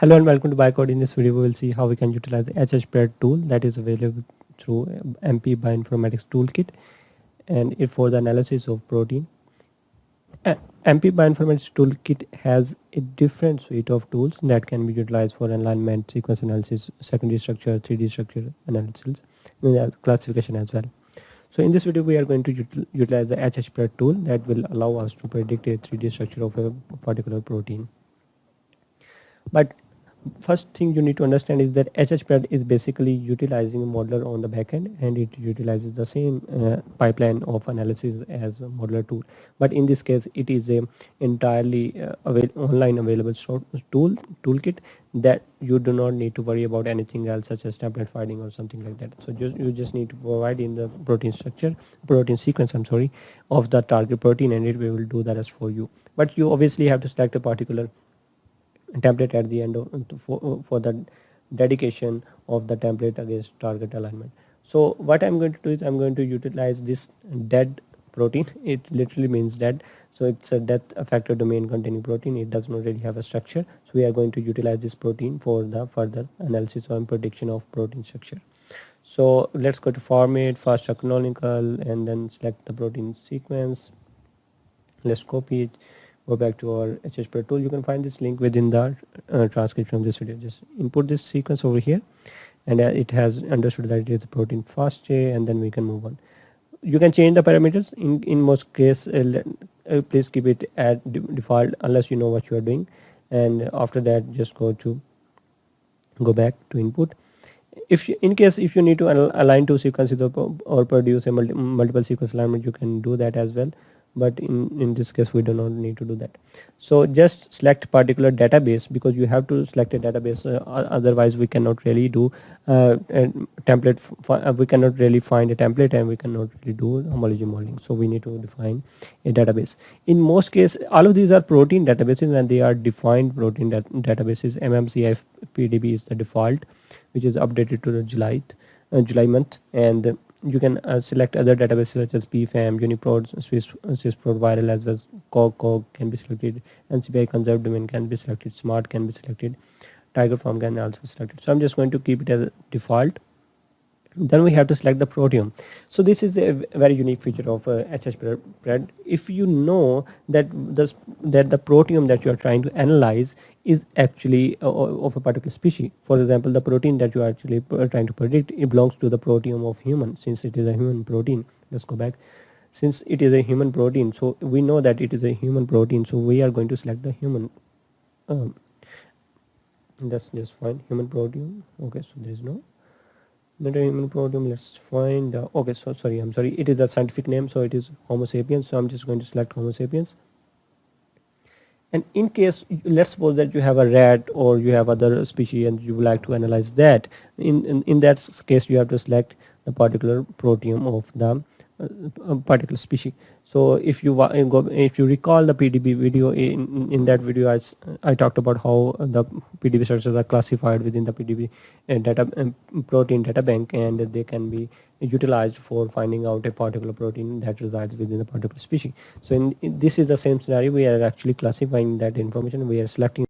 Hello and welcome to Bycode. In this video, we will see how we can utilize the HHPRED tool that is available through MP Bioinformatics Toolkit and it for the analysis of protein. MP Bioinformatics Toolkit has a different suite of tools that can be utilized for alignment, sequence analysis, secondary structure, 3D structure analysis, and classification as well. So in this video, we are going to utilize the HHPRED tool that will allow us to predict a 3D structure of a particular protein. But first thing you need to understand is that HHPRED is basically utilizing a modeler on the backend, and it utilizes the same pipeline of analysis as a modeler tool. But in this case, it is a entirely online available toolkit that you do not need to worry about anything else such as template finding or something like that. So you just need to provide in the protein sequence, of the target protein, and it will do the rest for you. But you obviously have to select a particular template at the end for the dedication of the template against target alignment. So what I'm going to do is I'm going to utilize this dead protein. It literally means dead, so it's a death factor domain containing protein. It does not really have a structure, so we are going to utilize this protein for the further analysis and prediction of protein structure. So let's go to format, fast canonical, and then select the protein sequence. Let's copy it, go back to our HHPRED tool. You can find this link within the transcription of this video. Just input this sequence over here, and it has understood that it is a protein FASTA, and then we can move on. You can change the parameters. In most cases, please keep it at default unless you know what you are doing, and after that just go back to input. If you need to align two sequences or produce a multiple sequence alignment, you can do that as well, but in this case we do not need to do that. So just select particular database, because you have to select a database, otherwise we cannot really do a template. We cannot really find a template, and we cannot really do homology modeling, so we need to define a database. In most cases, all of these are protein databases, and they are defined protein databases. MMCF PDB is the default, which is updated to the July month, and you can select other databases such as PFAM, Uniprot, Swissprot, Viral, as well as COG can be selected, NCBI conserved domain can be selected, Smart can be selected, Tigerform can also be selected. So I'm just going to keep it as default. Then we have to select the proteome. So this is a very unique feature of HHPRED. If you know that the proteome that you are trying to analyze is actually of a particular species. For example, the protein that you are actually trying to predict, it belongs to the proteome of human, since it is a human protein. Let's go back. Since it is a human protein, so we know that it is a human protein, so we are going to select the human. That's just fine. Human protein. Okay, so there is no human proteome. Let's find okay, so I'm sorry, it is the scientific name, so it is Homo sapiens. So I'm just going to select Homo sapiens. And in case, let's suppose that you have a rat or you have other species and you would like to analyze that, in that case you have to select the particular proteome of the particular species. So if you recall the PDB video, in that video I talked about how the PDB structures are classified within the PDB protein data bank, and they can be utilized for finding out a particular protein that resides within a particular species. So this is the same scenario. We are actually classifying that information. We are selecting